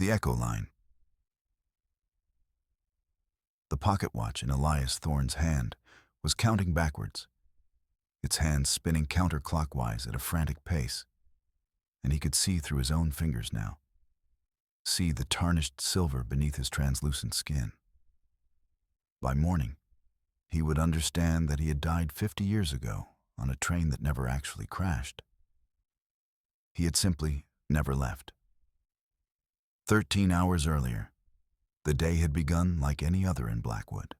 The echo line. The pocket watch in Elias Thorne's hand was counting backwards, its hands spinning counterclockwise at a frantic pace, and he could see through his own fingers now, see the tarnished silver beneath his translucent skin. By morning, he would understand that he had died 50 years ago on a train that never actually crashed. He had simply never left. 13 hours earlier, the day had begun like any other in Blackwood.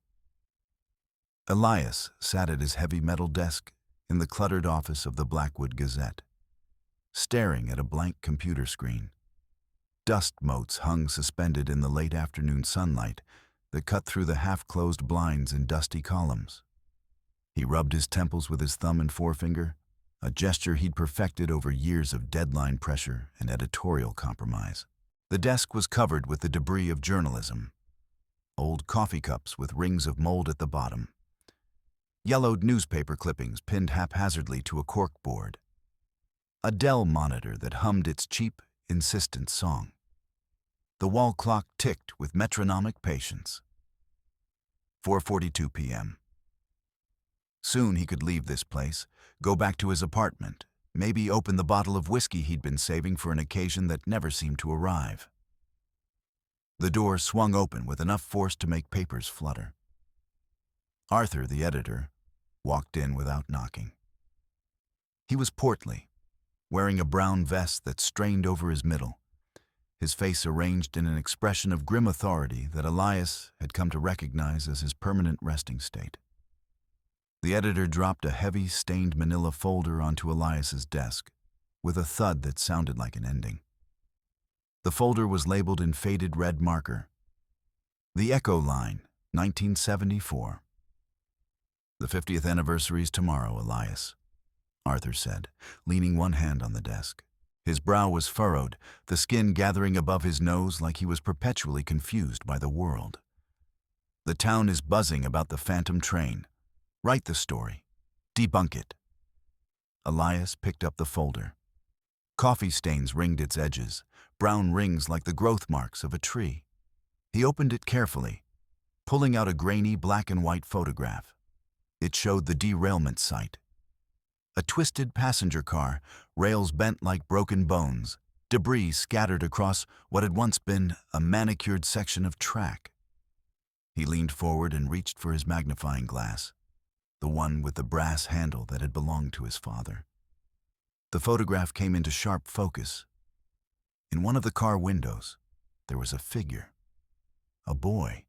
Elias sat at his heavy metal desk in the cluttered office of the Blackwood Gazette, staring at a blank computer screen. Dust motes hung suspended in the late afternoon sunlight that cut through the half-closed blinds in dusty columns. He rubbed his temples with his thumb and forefinger, a gesture he'd perfected over years of deadline pressure and editorial compromise. The desk was covered with the debris of journalism. Old coffee cups with rings of mold at the bottom. Yellowed newspaper clippings pinned haphazardly to a corkboard. A Dell monitor that hummed its cheap, insistent song. The wall clock ticked with metronomic patience. 4:42 p.m. Soon he could leave this place, go back to his apartment, maybe open the bottle of whiskey he'd been saving for an occasion that never seemed to arrive. The door swung open with enough force to make papers flutter. Arthur, the editor, walked in without knocking. He was portly, wearing a brown vest that strained over his middle, his face arranged in an expression of grim authority that Elias had come to recognize as his permanent resting state. The editor dropped a heavy, stained manila folder onto Elias's desk, with a thud that sounded like an ending. The folder was labeled in faded red marker, "The Echo Line, 1974. "The 50th anniversary is tomorrow, Elias," Arthur said, leaning one hand on the desk. His brow was furrowed, the skin gathering above his nose like he was perpetually confused by the world. "The town is buzzing about the phantom train. Write the story. Debunk it." Elias picked up the folder. Coffee stains ringed its edges, brown rings like the growth marks of a tree. He opened it carefully, pulling out a grainy black and white photograph. It showed the derailment site. A twisted passenger car, rails bent like broken bones, debris scattered across what had once been a manicured section of track. He leaned forward and reached for his magnifying glass, the one with the brass handle that had belonged to his father. The photograph came into sharp focus. In one of the car windows, there was a figure, a boy.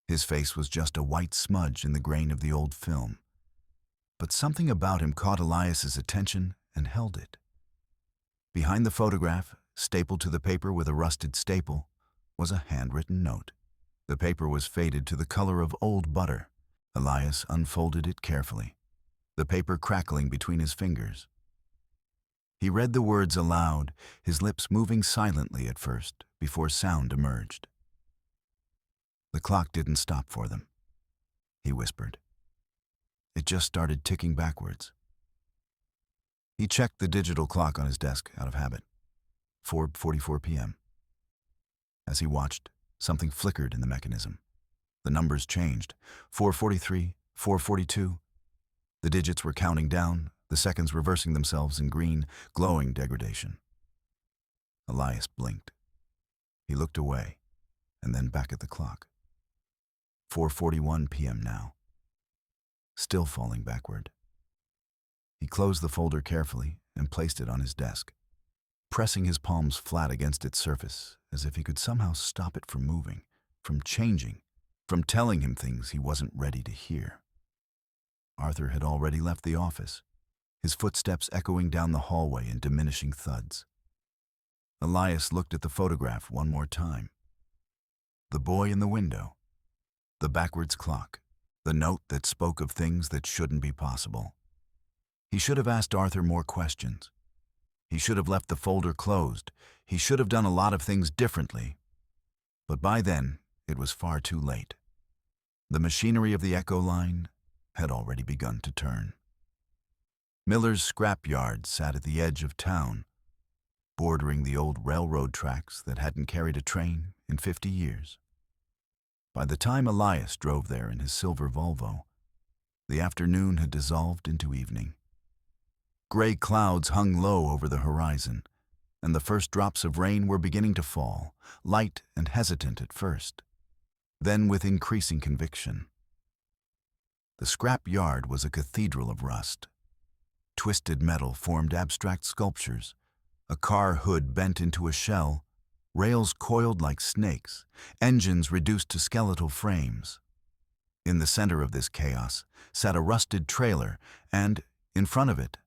His face was just a white smudge in the grain of the old film. But something about him caught Elias's attention and held it. Behind the photograph, stapled to the paper with a rusted staple, was a handwritten note. The paper was faded to the color of old butter. Elias unfolded it carefully, the paper crackling between his fingers. He read the words aloud, his lips moving silently at first, before sound emerged. "The clock didn't stop for them," he whispered. "It just started ticking backwards." He checked the digital clock on his desk out of habit. 4:44 p.m. As he watched, something flickered in the mechanism. The numbers changed. 4:43, 4:42. The digits were counting down, the seconds reversing themselves in green, glowing degradation. Elias blinked. He looked away, and then back at the clock. 4:41 p.m. now. Still falling backward. He closed the folder carefully and placed it on his desk, pressing his palms flat against its surface as if he could somehow stop it from moving, from changing, from telling him things he wasn't ready to hear. Arthur had already left the office, his footsteps echoing down the hallway in diminishing thuds. Elias looked at the photograph one more time. The boy in the window, the backwards clock, the note that spoke of things that shouldn't be possible. He should have asked Arthur more questions. He should have left the folder closed. He should have done a lot of things differently. But by then, it was far too late. The machinery of the Echo Line had already begun to turn. Miller's scrap yard sat at the edge of town, bordering the old railroad tracks that hadn't carried a train in 50 years. By the time Elias drove there in his silver Volvo, the afternoon had dissolved into evening. Gray clouds hung low over the horizon, and the first drops of rain were beginning to fall, light and hesitant at first, then with increasing conviction. The scrap yard was a cathedral of rust. Twisted metal formed abstract sculptures, a car hood bent into a shell, rails coiled like snakes, engines reduced to skeletal frames. In the center of this chaos sat a rusted trailer and, in front of it,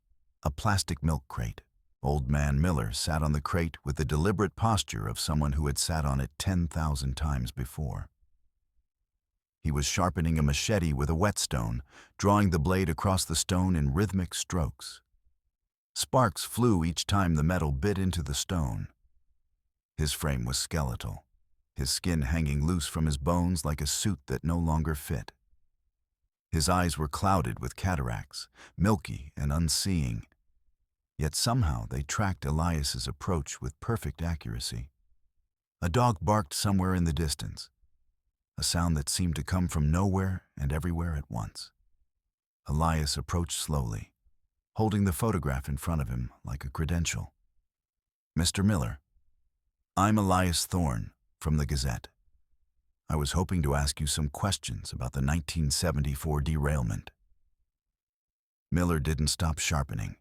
a plastic milk crate. Old man Miller sat on the crate with the deliberate posture of someone who had sat on it 10,000 times before. He was sharpening a machete with a whetstone, drawing the blade across the stone in rhythmic strokes. Sparks flew each time the metal bit into the stone. His frame was skeletal, his skin hanging loose from his bones like a suit that no longer fit. His eyes were clouded with cataracts, milky and unseeing, yet somehow they tracked Elias's approach with perfect accuracy. A dog barked somewhere in the distance, a sound that seemed to come from nowhere and everywhere at once. Elias approached slowly, holding the photograph in front of him like a credential. "Mr. Miller, I'm Elias Thorne from the Gazette. I was hoping to ask you some questions about the 1974 derailment." Miller didn't stop sharpening.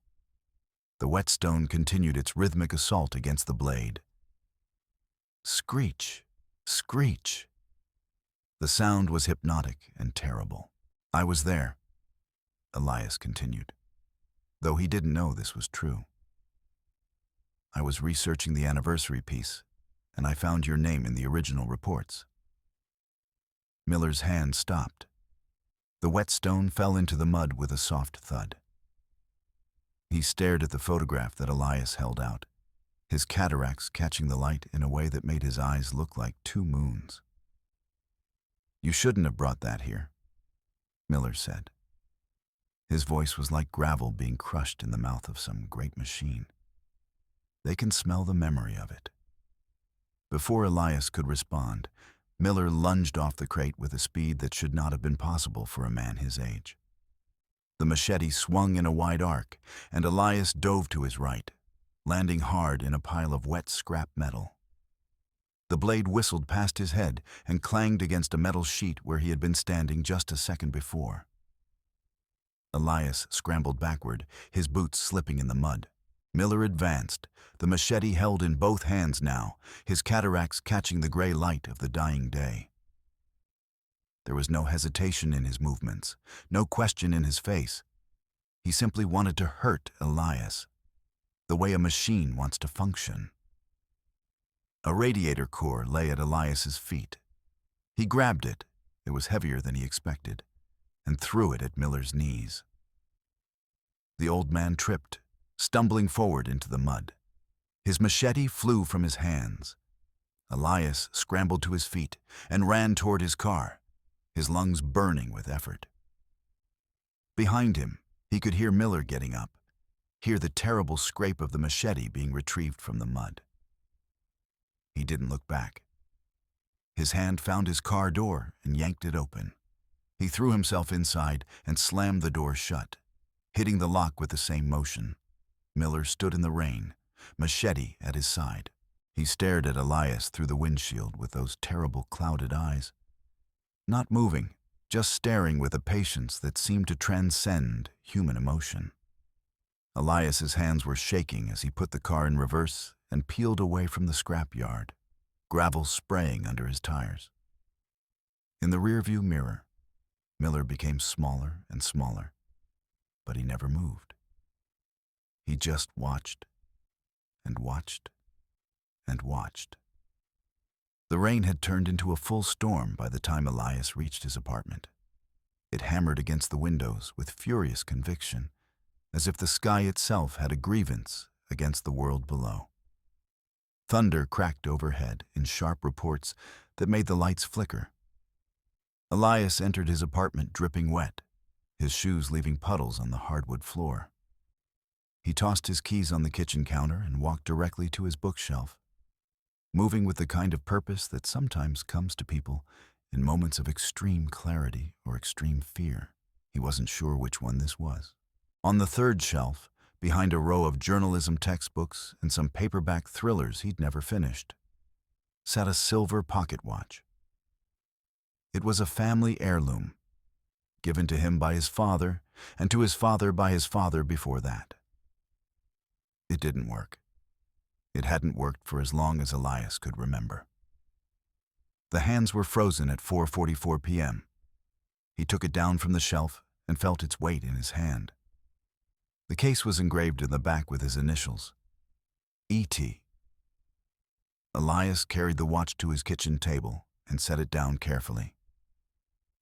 The whetstone continued its rhythmic assault against the blade. Screech, screech. The sound was hypnotic and terrible. "I was there," Elias continued, though he didn't know this was true. "I was researching the anniversary piece, and I found your name in the original reports." Miller's hand stopped. The whetstone fell into the mud with a soft thud. He stared at the photograph that Elias held out, his cataracts catching the light in a way that made his eyes look like two moons. "You shouldn't have brought that here," Miller said. His voice was like gravel being crushed in the mouth of some great machine. "They can smell the memory of it." Before Elias could respond, Miller lunged off the crate with a speed that should not have been possible for a man his age. The machete swung in a wide arc, and Elias dove to his right, landing hard in a pile of wet scrap metal. The blade whistled past his head and clanged against a metal sheet where he had been standing just a second before. Elias scrambled backward, his boots slipping in the mud. Miller advanced, the machete held in both hands now, his cataracts catching the gray light of the dying day. There was no hesitation in his movements, no question in his face. He simply wanted to hurt Elias, the way a machine wants to function. A radiator core lay at Elias's feet. He grabbed it, it was heavier than he expected, and threw it at Miller's knees. The old man tripped, stumbling forward into the mud. His machete flew from his hands. Elias scrambled to his feet and ran toward his car, his lungs burning with effort. Behind him, he could hear Miller getting up, hear the terrible scrape of the machete being retrieved from the mud. He didn't look back. His hand found his car door and yanked it open. He threw himself inside and slammed the door shut, hitting the lock with the same motion. Miller stood in the rain, machete at his side. He stared at Elias through the windshield with those terrible clouded eyes. Not moving, just staring with a patience that seemed to transcend human emotion. Elias's hands were shaking as he put the car in reverse and peeled away from the scrapyard, gravel spraying under his tires. In the rearview mirror, Miller became smaller and smaller, but he never moved. He just watched and watched and watched. The rain had turned into a full storm by the time Elias reached his apartment. It hammered against the windows with furious conviction, as if the sky itself had a grievance against the world below. Thunder cracked overhead in sharp reports that made the lights flicker. Elias entered his apartment dripping wet, his shoes leaving puddles on the hardwood floor. He tossed his keys on the kitchen counter and walked directly to his bookshelf, moving with the kind of purpose that sometimes comes to people in moments of extreme clarity or extreme fear. He wasn't sure which one this was. On the third shelf, behind a row of journalism textbooks and some paperback thrillers he'd never finished, sat a silver pocket watch. It was a family heirloom, given to him by his father and to his father by his father before that. It didn't work. It hadn't worked for as long as Elias could remember. The hands were frozen at 4:44 p.m. He took it down from the shelf and felt its weight in his hand. The case was engraved in the back with his initials, E.T. Elias carried the watch to his kitchen table and set it down carefully.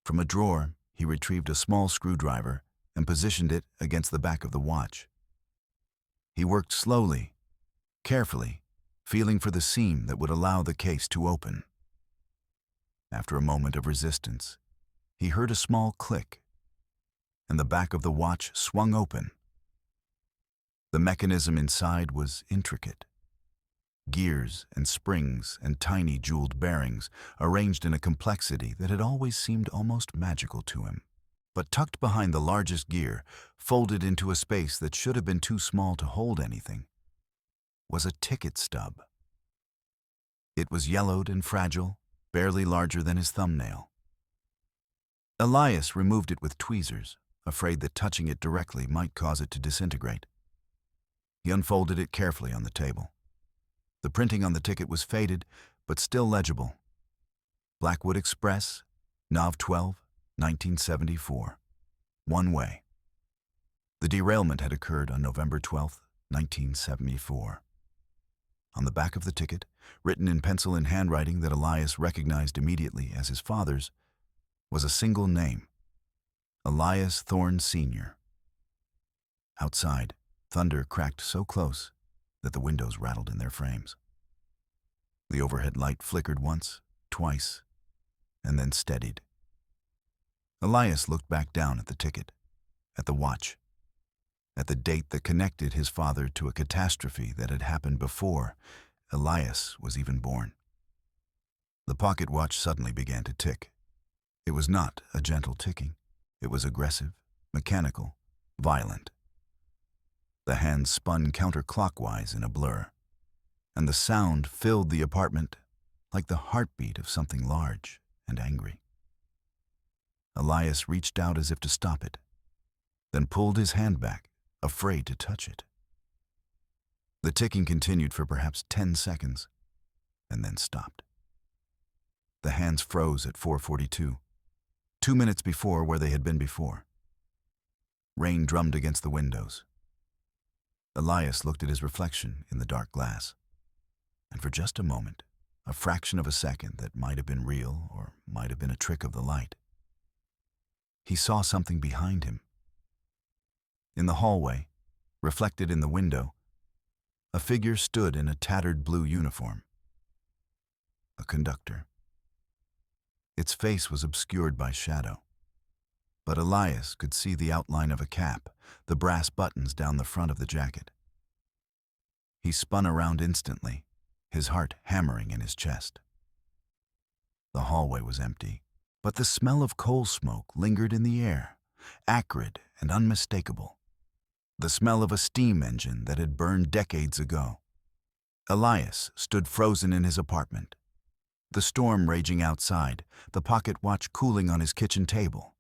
From a drawer, he retrieved a small screwdriver and positioned it against the back of the watch. He worked slowly, carefully, feeling for the seam that would allow the case to open. After a moment of resistance, he heard a small click, and the back of the watch swung open. The mechanism inside was intricate. Gears and springs and tiny jeweled bearings arranged in a complexity that had always seemed almost magical to him. But tucked behind the largest gear, folded into a space that should have been too small to hold anything, was a ticket stub. It was yellowed and fragile, barely larger than his thumbnail. Elias removed it with tweezers, afraid that touching it directly might cause it to disintegrate. He unfolded it carefully on the table. The printing on the ticket was faded, but still legible. Blackwood Express, Nov 12, 1974. One way. The derailment had occurred on November 12, 1974. On the back of the ticket, written in pencil in handwriting that Elias recognized immediately as his father's, was a single name, Elias Thorne Sr. Outside, thunder cracked so close that the windows rattled in their frames. The overhead light flickered once, twice, and then steadied. Elias looked back down at the ticket, at the watch, at the date that connected his father to a catastrophe that had happened before Elias was even born. The pocket watch suddenly began to tick. It was not a gentle ticking. It was aggressive, mechanical, violent. The hands spun counterclockwise in a blur, and the sound filled the apartment like the heartbeat of something large and angry. Elias reached out as if to stop it, then pulled his hand back, afraid to touch it. The ticking continued for perhaps 10 seconds, and then stopped. The hands froze at 4:42, 2 minutes before where they had been before. Rain drummed against the windows. Elias looked at his reflection in the dark glass, and for just a moment, a fraction of a second that might have been real or might have been a trick of the light, he saw something behind him. In the hallway, reflected in the window, a figure stood in a tattered blue uniform. A conductor. Its face was obscured by shadow, but Elias could see the outline of a cap, the brass buttons down the front of the jacket. He spun around instantly, his heart hammering in his chest. The hallway was empty, but the smell of coal smoke lingered in the air, acrid and unmistakable. The smell of a steam engine that had burned decades ago. Elias stood frozen in his apartment, the storm raging outside, the pocket watch cooling on his kitchen table,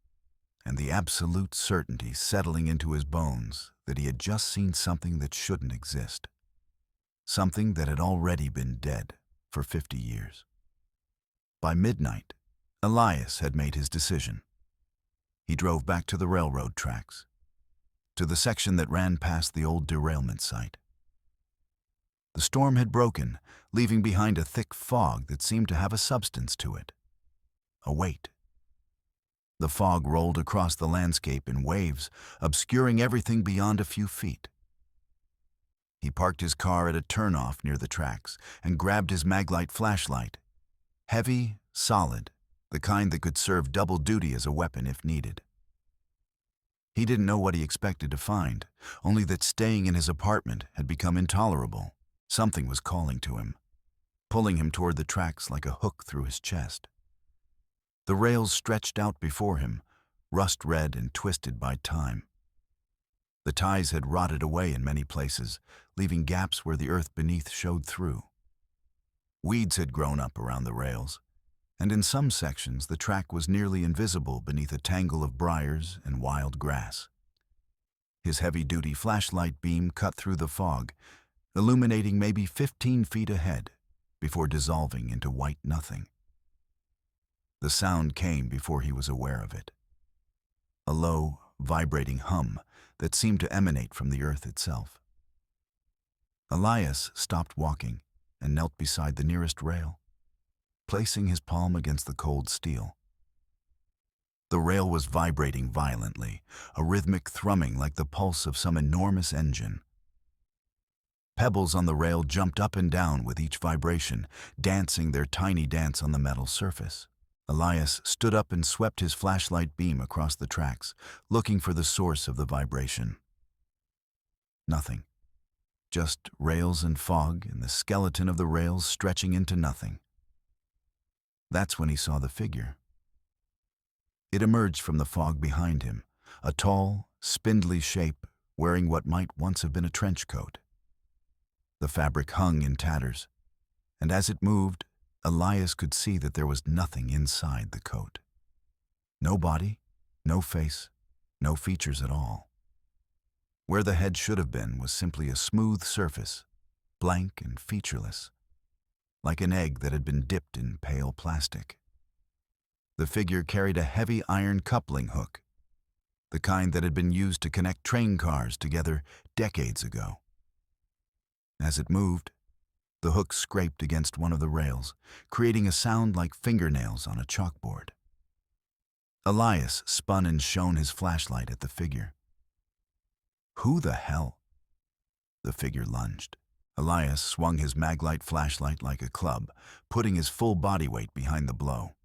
and the absolute certainty settling into his bones that he had just seen something that shouldn't exist. Something that had already been dead for 50 years. By midnight, Elias had made his decision. He drove back to the railroad tracks, to the section that ran past the old derailment site. The storm had broken, leaving behind a thick fog that seemed to have a substance to it, a weight. The fog rolled across the landscape in waves, obscuring everything beyond a few feet. He parked his car at a turnoff near the tracks and grabbed his maglite flashlight, heavy, solid, the kind that could serve double duty as a weapon if needed. He didn't know what he expected to find, only that staying in his apartment had become intolerable. Something was calling to him, pulling him toward the tracks like a hook through his chest. The rails stretched out before him, rust-red and twisted by time. The ties had rotted away in many places, leaving gaps where the earth beneath showed through. Weeds had grown up around the rails, and in some sections the track was nearly invisible beneath a tangle of briars and wild grass. His heavy-duty flashlight beam cut through the fog, illuminating maybe 15 feet ahead, before dissolving into white nothing. The sound came before he was aware of it. A low, vibrating hum that seemed to emanate from the earth itself. Elias stopped walking and knelt beside the nearest rail, placing his palm against the cold steel. The rail was vibrating violently, a rhythmic thrumming like the pulse of some enormous engine. Pebbles on the rail jumped up and down with each vibration, dancing their tiny dance on the metal surface. Elias stood up and swept his flashlight beam across the tracks, looking for the source of the vibration. Nothing. Just rails and fog and the skeleton of the rails stretching into nothing. That's when he saw the figure. It emerged from the fog behind him, a tall, spindly shape wearing what might once have been a trench coat. The fabric hung in tatters, and as it moved, Elias could see that there was nothing inside the coat. No body, no face, no features at all. Where the head should have been was simply a smooth surface, blank and featureless, like an egg that had been dipped in pale plastic. The figure carried a heavy iron coupling hook, the kind that had been used to connect train cars together decades ago. As it moved, the hook scraped against one of the rails, creating a sound like fingernails on a chalkboard. Elias spun and shone his flashlight at the figure. Who the hell? The figure lunged. Elias swung his maglite flashlight like a club, putting his full body weight behind the blow.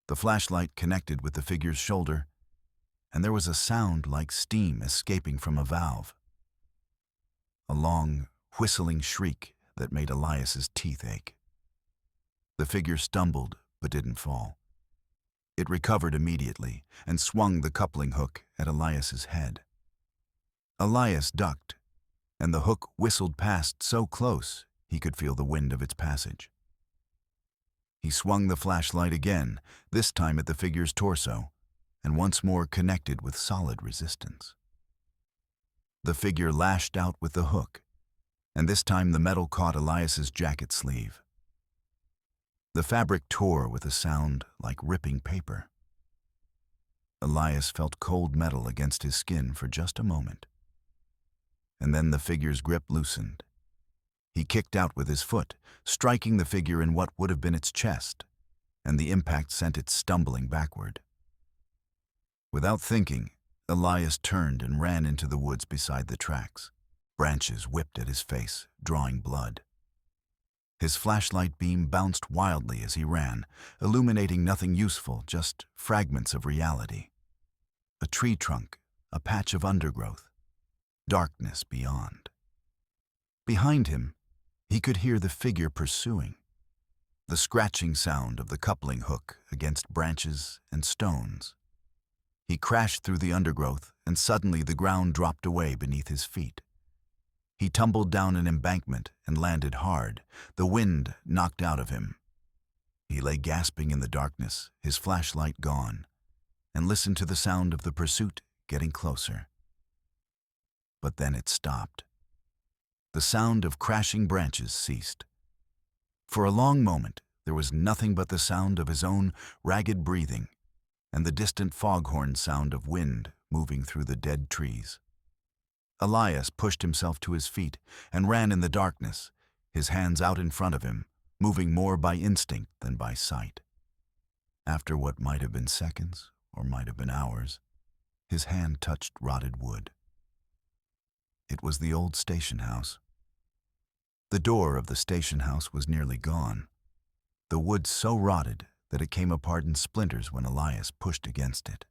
The flashlight connected with the figure's shoulder, and there was a sound like steam escaping from a valve. A long, whistling shriek that made Elias's teeth ache. The figure stumbled but didn't fall. It recovered immediately and swung the coupling hook at Elias's head. Elias ducked, and the hook whistled past so close he could feel the wind of its passage. He swung the flashlight again, this time at the figure's torso, and once more connected with solid resistance. The figure lashed out with the hook, and this time the metal caught Elias's jacket sleeve. The fabric tore with a sound like ripping paper. Elias felt cold metal against his skin for just a moment. And then the figure's grip loosened. He kicked out with his foot, striking the figure in what would have been its chest, and the impact sent it stumbling backward. Without thinking, Elias turned and ran into the woods beside the tracks. Branches whipped at his face, drawing blood. His flashlight beam bounced wildly as he ran, illuminating nothing useful, just fragments of reality. A tree trunk, a patch of undergrowth, darkness beyond. Behind him, he could hear the figure pursuing, the scratching sound of the coupling hook against branches and stones. He crashed through the undergrowth, and suddenly the ground dropped away beneath his feet. He tumbled down an embankment and landed hard, the wind knocked out of him. He lay gasping in the darkness, his flashlight gone, and listened to the sound of the pursuit getting closer. But then it stopped. The sound of crashing branches ceased. For a long moment, there was nothing but the sound of his own ragged breathing and the distant foghorn sound of wind moving through the dead trees. Elias pushed himself to his feet and ran in the darkness, his hands out in front of him, moving more by instinct than by sight. After what might have been seconds, or might have been hours, his hand touched rotted wood. It was the old station house. The door of the station house was nearly gone, the wood so rotted that it came apart in splinters when Elias pushed against it.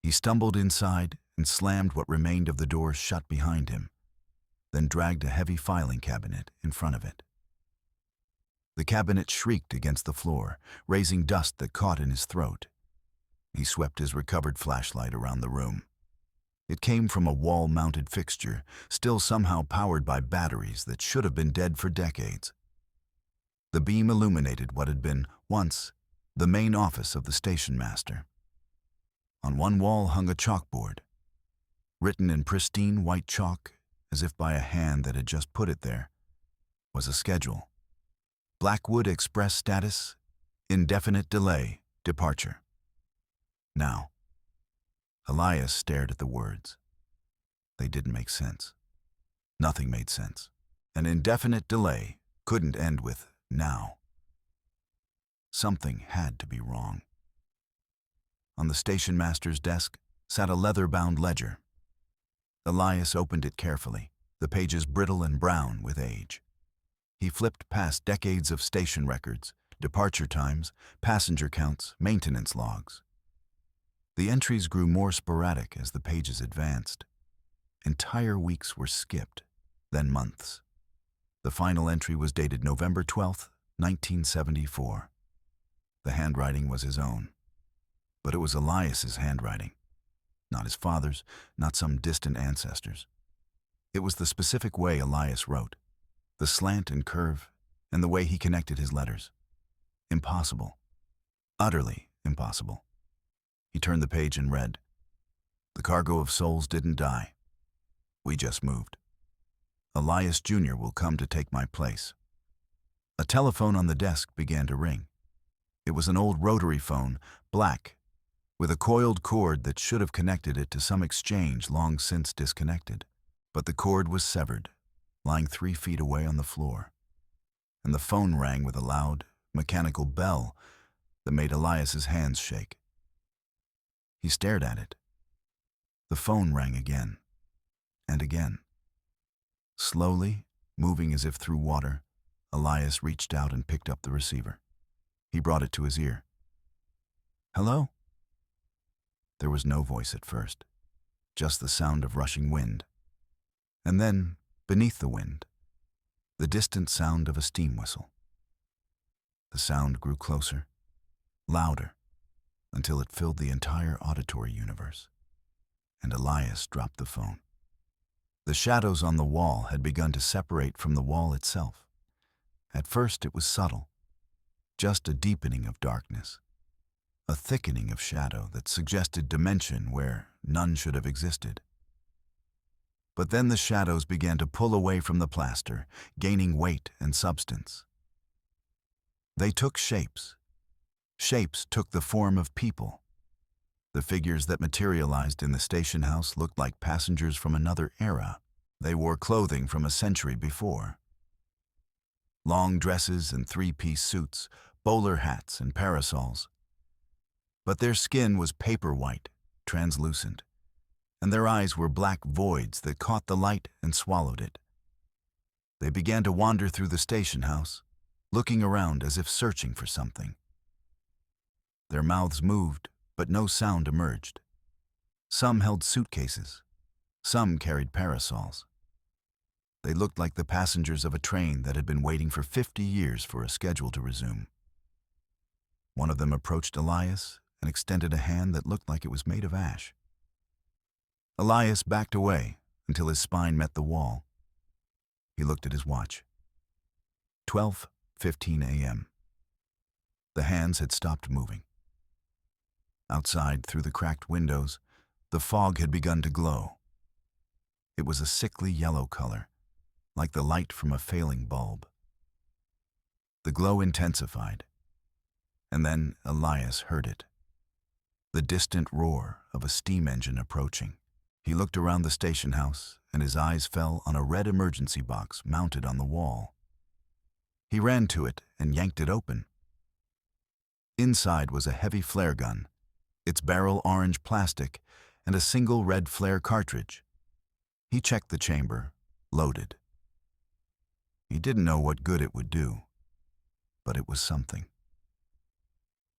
He stumbled inside and slammed what remained of the door shut behind him, then dragged a heavy filing cabinet in front of it. The cabinet shrieked against the floor, raising dust that caught in his throat. He swept his recovered flashlight around the room. It came from a wall-mounted fixture, still somehow powered by batteries that should have been dead for decades. The beam illuminated what had been, once, the main office of the station master. On one wall hung a chalkboard. Written in pristine white chalk, as if by a hand that had just put it there, was a schedule. Blackwood Express status, indefinite delay, departure. Now. Elias stared at the words. They didn't make sense. Nothing made sense. An indefinite delay couldn't end with now. Something had to be wrong. On the station master's desk sat a leather-bound ledger. Elias opened it carefully, the pages brittle and brown with age. He flipped past decades of station records, departure times, passenger counts, maintenance logs. The entries grew more sporadic as the pages advanced. Entire weeks were skipped, then months. The final entry was dated November 12th, 1974. The handwriting was his own. But it was Elias's handwriting. Not his father's, not some distant ancestor's. It was the specific way Elias wrote, the slant and curve, and the way he connected his letters. Impossible. Utterly impossible. He turned the page and read, "The cargo of souls didn't die. We just moved. Elias Jr. will come to take my place." A telephone on the desk began to ring. It was an old rotary phone, black, with a coiled cord that should have connected it to some exchange long since disconnected. But the cord was severed, lying 3 feet away on the floor, and the phone rang with a loud, mechanical bell that made Elias's hands shake. He stared at it. The phone rang again, and again. Slowly, moving as if through water, Elias reached out and picked up the receiver. He brought it to his ear. "Hello?" There was no voice at first, just the sound of rushing wind. And then, beneath the wind, the distant sound of a steam whistle. The sound grew closer, louder, until it filled the entire auditory universe, and Elias dropped the phone. The shadows on the wall had begun to separate from the wall itself. At first it was subtle, just a deepening of darkness, a thickening of shadow that suggested dimension where none should have existed. But then the shadows began to pull away from the plaster, gaining weight and substance. They took shapes. Shapes took the form of people. The figures that materialized in the station house looked like passengers from another era. They wore clothing from a century before. Long dresses and 3-piece suits, bowler hats and parasols. But their skin was paper white, translucent, and their eyes were black voids that caught the light and swallowed it. They began to wander through the station house, looking around as if searching for something. Their mouths moved, but no sound emerged. Some held suitcases. Some carried parasols. They looked like the passengers of a train that had been waiting for 50 years for a schedule to resume. One of them approached Elias and extended a hand that looked like it was made of ash. Elias backed away until his spine met the wall. He looked at his watch. 12:15 a.m. The hands had stopped moving. Outside, through the cracked windows, the fog had begun to glow. It was a sickly yellow color, like the light from a failing bulb. The glow intensified, and then Elias heard it. The distant roar of a steam engine approaching. He looked around the station house, and his eyes fell on a red emergency box mounted on the wall. He ran to it and yanked it open. Inside was a heavy flare gun, its barrel orange plastic, and a single red flare cartridge. He checked the chamber, loaded. He didn't know what good it would do, but it was something.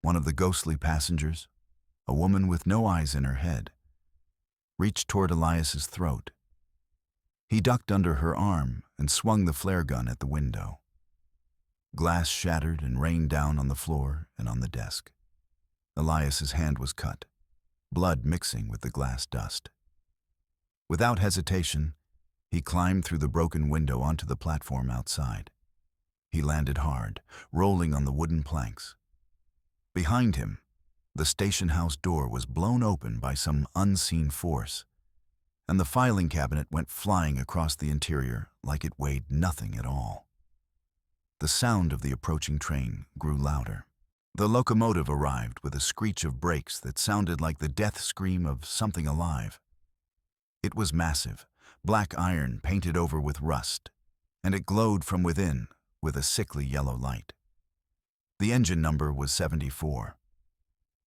One of the ghostly passengers, a woman with no eyes in her head, reached toward Elias's throat. He ducked under her arm and swung the flare gun at the window. Glass shattered and rained down on the floor and on the desk. Elias's hand was cut, blood mixing with the glass dust. Without hesitation, he climbed through the broken window onto the platform outside. He landed hard, rolling on the wooden planks. Behind him, the station house door was blown open by some unseen force, and the filing cabinet went flying across the interior like it weighed nothing at all. The sound of the approaching train grew louder. The locomotive arrived with a screech of brakes that sounded like the death scream of something alive. It was massive, black iron painted over with rust, and it glowed from within with a sickly yellow light. The engine number was 74.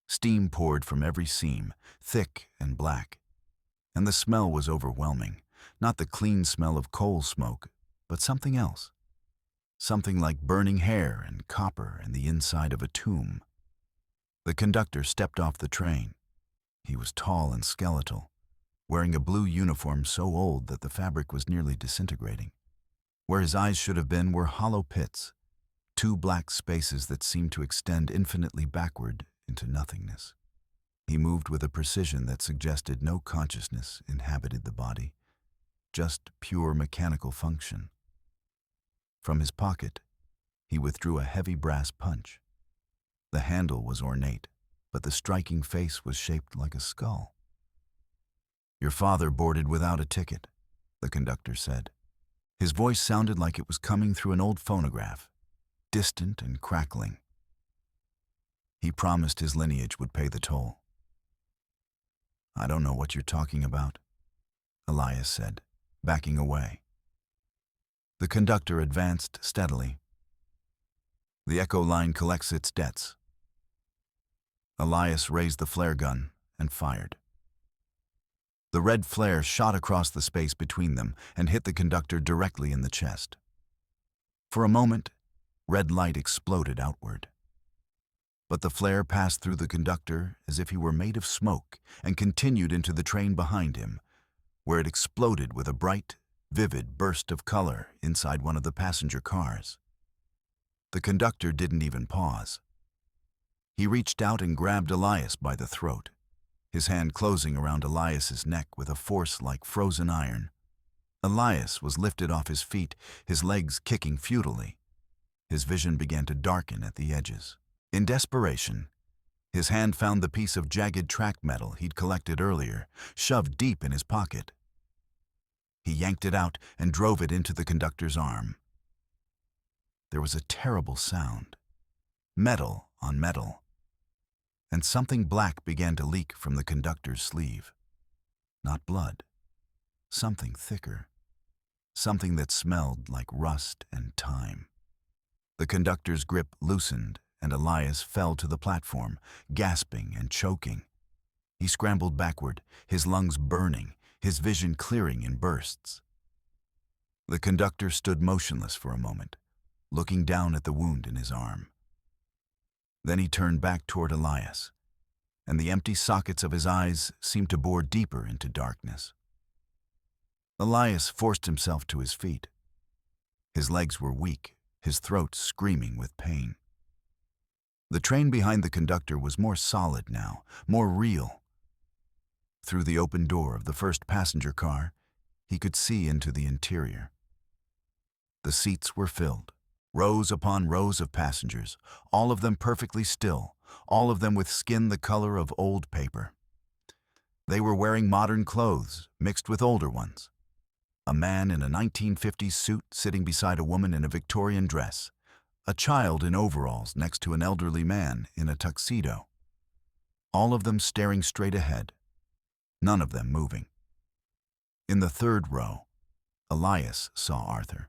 Steam poured from every seam, thick and black, and the smell was overwhelming, not the clean smell of coal smoke, but something else. Something like burning hair and copper in the inside of a tomb. The conductor stepped off the train. He was tall and skeletal, wearing a blue uniform so old that the fabric was nearly disintegrating. Where his eyes should have been were hollow pits, two black spaces that seemed to extend infinitely backward into nothingness. He moved with a precision that suggested no consciousness inhabited the body, just pure mechanical function. From his pocket, he withdrew a heavy brass punch. The handle was ornate, but the striking face was shaped like a skull. "Your father boarded without a ticket," the conductor said. His voice sounded like it was coming through an old phonograph, distant and crackling. He promised his lineage would pay the toll. "I don't know what you're talking about," Elias said, backing away. The conductor advanced steadily. "The Echo line collects its debts." Elias raised the flare gun and fired. The red flare shot across the space between them and hit the conductor directly in the chest. For a moment, red light exploded outward. But the flare passed through the conductor as if he were made of smoke and continued into the train behind him, where it exploded with a bright, vivid burst of color inside one of the passenger cars. The conductor didn't even pause. He reached out and grabbed Elias by the throat, his hand closing around Elias's neck with a force like frozen iron. Elias was lifted off his feet, his legs kicking futilely. His vision began to darken at the edges. In desperation, his hand found the piece of jagged track metal he'd collected earlier, shoved deep in his pocket. He yanked it out and drove it into the conductor's arm. There was a terrible sound, metal on metal, and something black began to leak from the conductor's sleeve. Not blood, something thicker, something that smelled like rust and time. The conductor's grip loosened, and Elias fell to the platform, gasping and choking. He scrambled backward, his lungs burning, his vision clearing in bursts. The conductor stood motionless for a moment, looking down at the wound in his arm. Then he turned back toward Elias, and the empty sockets of his eyes seemed to bore deeper into darkness. Elias forced himself to his feet. His legs were weak, his throat screaming with pain. The train behind the conductor was more solid now, more real. Through the open door of the first passenger car, he could see into the interior. The seats were filled, rows upon rows of passengers, all of them perfectly still, all of them with skin the color of old paper. They were wearing modern clothes mixed with older ones. A man in a 1950s suit sitting beside a woman in a Victorian dress, a child in overalls next to an elderly man in a tuxedo. All of them staring straight ahead, none of them moving. In the third row, Elias saw Arthur.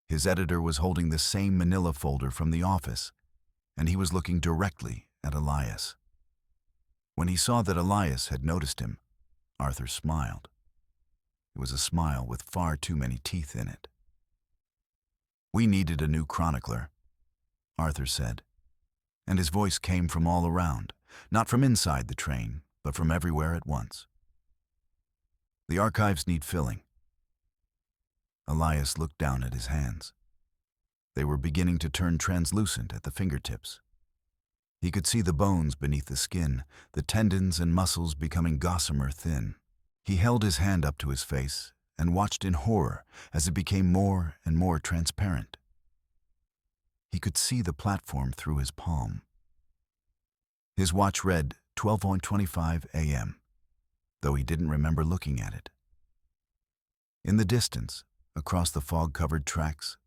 His editor was holding the same manila folder from the office, and he was looking directly at Elias. When he saw that Elias had noticed him, Arthur smiled. It was a smile with far too many teeth in it. "We needed a new chronicler," Arthur said, and his voice came from all around, not from inside the train, but from everywhere at once. The archives need filling. Elias looked down at his hands. They were beginning to turn translucent at the fingertips. He could see the bones beneath the skin, the tendons and muscles becoming gossamer thin. He held his hand up to his face and watched in horror as it became more and more transparent. He could see the platform through his palm. His watch read 12:25 a.m., though he didn't remember looking at it. In the distance, across the fog-covered tracks,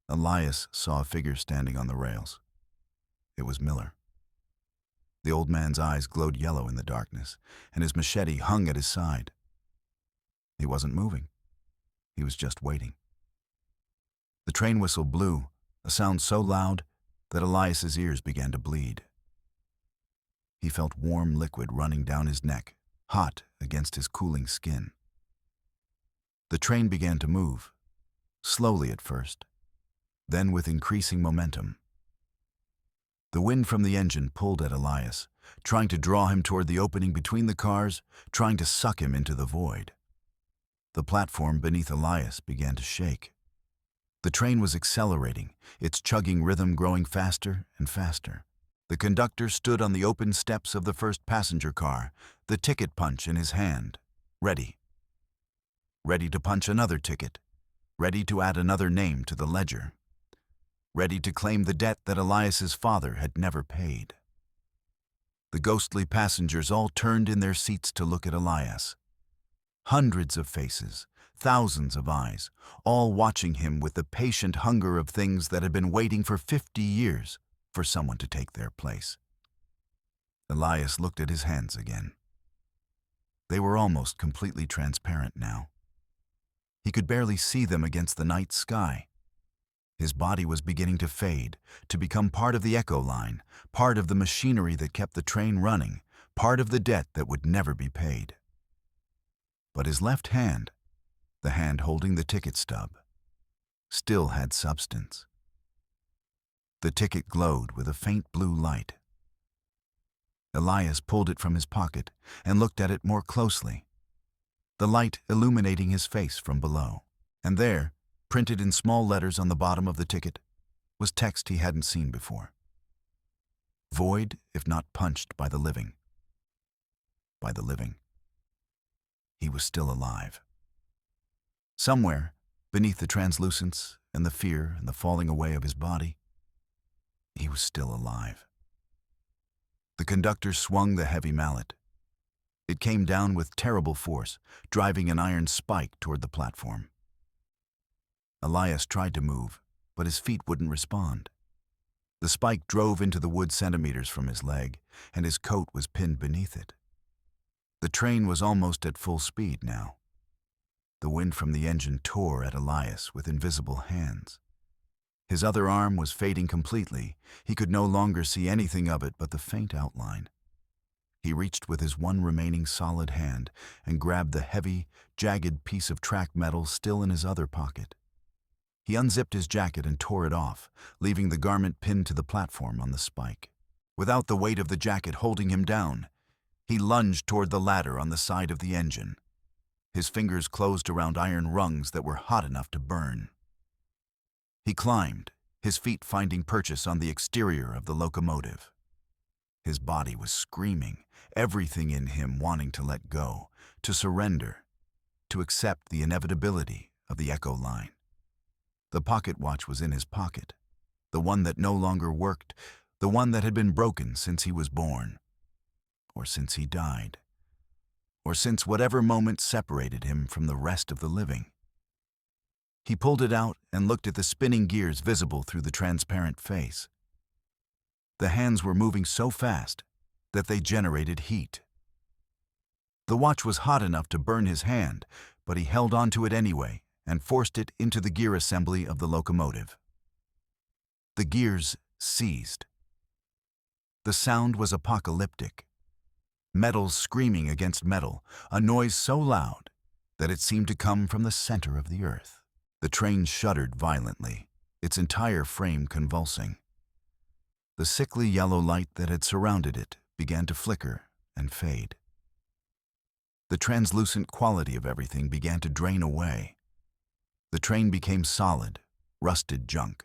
Elias saw a figure standing on the rails. It was Miller. The old man's eyes glowed yellow in the darkness, and his machete hung at his side. He wasn't moving. He was just waiting. The train whistle blew, a sound so loud that Elias's ears began to bleed. He felt warm liquid running down his neck, hot against his cooling skin. The train began to move, slowly at first, then with increasing momentum. The wind from the engine pulled at Elias, trying to draw him toward the opening between the cars, trying to suck him into the void. The platform beneath Elias began to shake. The train was accelerating, its chugging rhythm growing faster and faster. The conductor stood on the open steps of the first passenger car, the ticket punch in his hand, ready. Ready to punch another ticket, ready to add another name to the ledger, ready to claim the debt that Elias's father had never paid. The ghostly passengers all turned in their seats to look at Elias. Hundreds of faces, thousands of eyes, all watching him with the patient hunger of things that had been waiting for 50 years for someone to take their place. Elias looked at his hands again. They were almost completely transparent now. He could barely see them against the night sky. His body was beginning to fade, to become part of the echo line, part of the machinery that kept the train running, part of the debt that would never be paid. But his left hand, the hand holding the ticket stub, still had substance. The ticket glowed with a faint blue light. Elias pulled it from his pocket and looked at it more closely, the light illuminating his face from below. And there, printed in small letters on the bottom of the ticket, was text he hadn't seen before. Void if not punched by the living. By the living. He was still alive. Somewhere, beneath the translucence and the fear and the falling away of his body, he was still alive. The conductor swung the heavy mallet. It came down with terrible force, driving an iron spike toward the platform. Elias tried to move, but his feet wouldn't respond. The spike drove into the wood centimeters from his leg, and his coat was pinned beneath it. The train was almost at full speed now. The wind from the engine tore at Elias with invisible hands. His other arm was fading completely. He could no longer see anything of it but the faint outline. He reached with his one remaining solid hand and grabbed the heavy, jagged piece of track metal still in his other pocket. He unzipped his jacket and tore it off, leaving the garment pinned to the platform on the spike. Without the weight of the jacket holding him down, he lunged toward the ladder on the side of the engine. His fingers closed around iron rungs that were hot enough to burn. He climbed, his feet finding purchase on the exterior of the locomotive. His body was screaming, everything in him wanting to let go, to surrender, to accept the inevitability of the echo line. The pocket watch was in his pocket, the one that no longer worked, the one that had been broken since he was born, or since he died, or since whatever moment separated him from the rest of the living. He pulled it out and looked at the spinning gears visible through the transparent face. The hands were moving so fast that they generated heat. The watch was hot enough to burn his hand, but he held onto it anyway and forced it into the gear assembly of the locomotive. The gears seized. The sound was apocalyptic. Metal screaming against metal, a noise so loud that it seemed to come from the center of the earth. The train shuddered violently, its entire frame convulsing. The sickly yellow light that had surrounded it began to flicker and fade. The translucent quality of everything began to drain away. The train became solid, rusted junk.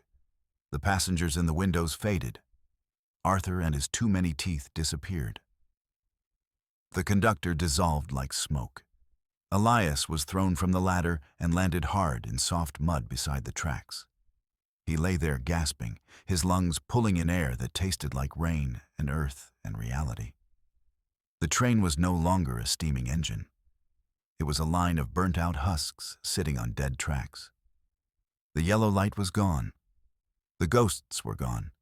The passengers in the windows faded. Arthur and his too many teeth disappeared. The conductor dissolved like smoke. Elias was thrown from the ladder and landed hard in soft mud beside the tracks. He lay there gasping, his lungs pulling in air that tasted like rain and earth and reality. The train was no longer a steaming engine. It was a line of burnt-out husks sitting on dead tracks. The yellow light was gone. The ghosts were gone.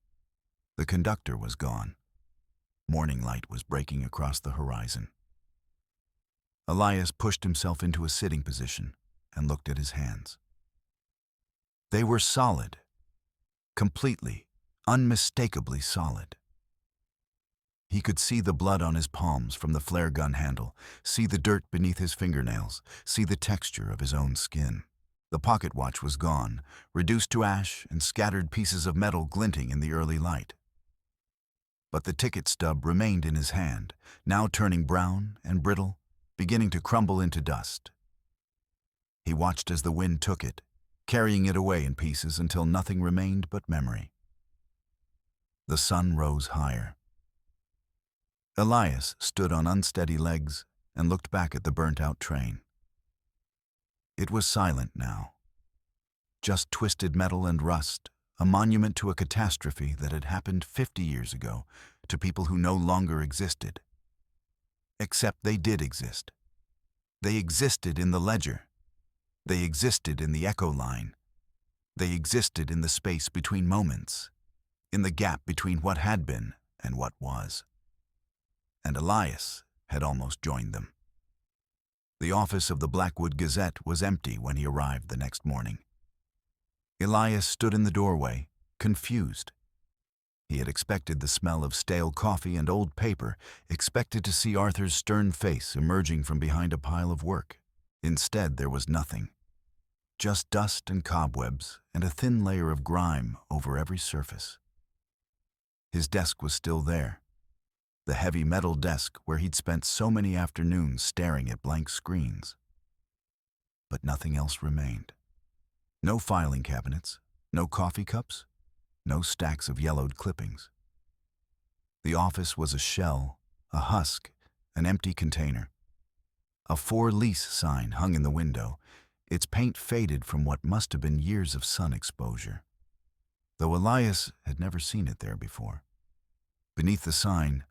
The conductor was gone. Morning light was breaking across the horizon. Elias pushed himself into a sitting position and looked at his hands. They were solid, completely, unmistakably solid. He could see the blood on his palms from the flare gun handle, see the dirt beneath his fingernails, see the texture of his own skin. The pocket watch was gone, reduced to ash and scattered pieces of metal glinting in the early light. But the ticket stub remained in his hand, now turning brown and brittle, beginning to crumble into dust. He watched as the wind took it, carrying it away in pieces until nothing remained but memory. The sun rose higher. Elias stood on unsteady legs and looked back at the burnt-out train. It was silent now. Just twisted metal and rust, a monument to a catastrophe that had happened 50 years ago to people who no longer existed. Except they did exist. They existed in the ledger. They existed in the echo line. They existed in the space between moments, in the gap between what had been and what was. And Elias had almost joined them. The office of the Blackwood Gazette was empty when he arrived the next morning. Elias stood in the doorway, confused. He had expected the smell of stale coffee and old paper, expected to see Arthur's stern face emerging from behind a pile of work. Instead, there was nothing. Just dust and cobwebs and a thin layer of grime over every surface. His desk was still there. The heavy metal desk where he'd spent so many afternoons staring at blank screens. But nothing else remained. No filing cabinets, no coffee cups, no stacks of yellowed clippings. The office was a shell, a husk, an empty container. A for lease sign hung in the window, its paint faded from what must have been years of sun exposure, though Elias had never seen it there before. Beneath the sign,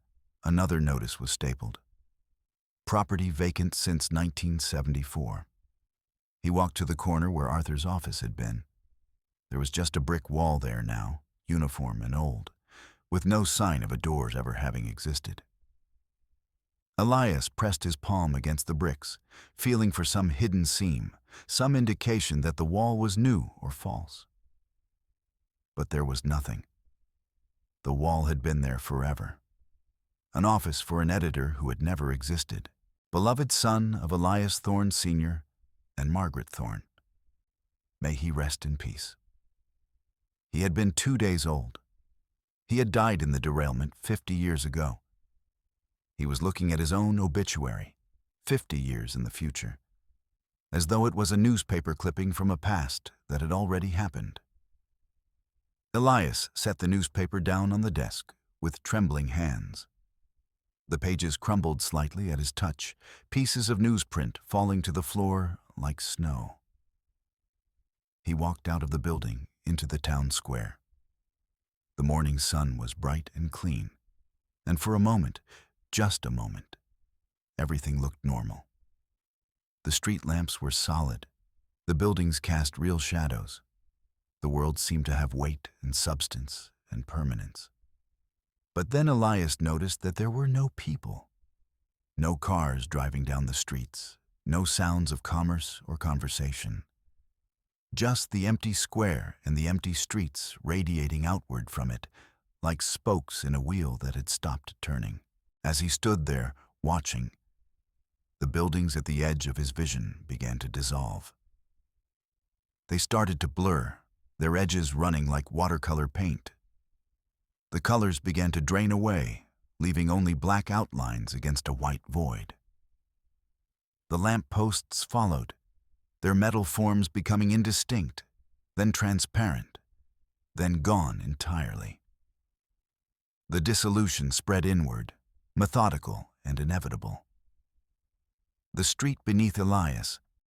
another notice was stapled. Property vacant since 1974. He walked to the corner where Arthur's office had been. There was just a brick wall there now, uniform and old, with no sign of a door ever having existed. Elias pressed his palm against the bricks, feeling for some hidden seam, some indication that the wall was new or false. But there was nothing. The wall had been there forever. An office for an editor who had never existed, beloved son of Elias Thorne Sr. and Margaret Thorne. May he rest in peace. He had been 2 days old. He had died in the derailment 50 years ago. He was looking at his own obituary, 50 years in the future, as though it was a newspaper clipping from a past that had already happened. Elias set the newspaper down on the desk with trembling hands. The pages crumbled slightly at his touch, pieces of newsprint falling to the floor like snow. He walked out of the building into the town square. The morning sun was bright and clean, and for a moment, just a moment, everything looked normal. The street lamps were solid. The buildings cast real shadows. The world seemed to have weight and substance and permanence. But then Elias noticed that there were no people. No cars driving down the streets, no sounds of commerce or conversation. Just the empty square and the empty streets radiating outward from it, like spokes in a wheel that had stopped turning. As he stood there, watching, the buildings at the edge of his vision began to dissolve. They started to blur, their edges running like watercolor paint. The colors began to drain away, leaving only black outlines against a white void. The lamp posts followed, their metal forms becoming indistinct, then transparent, then gone entirely. The dissolution spread inward, methodical and inevitable. The street beneath Elias,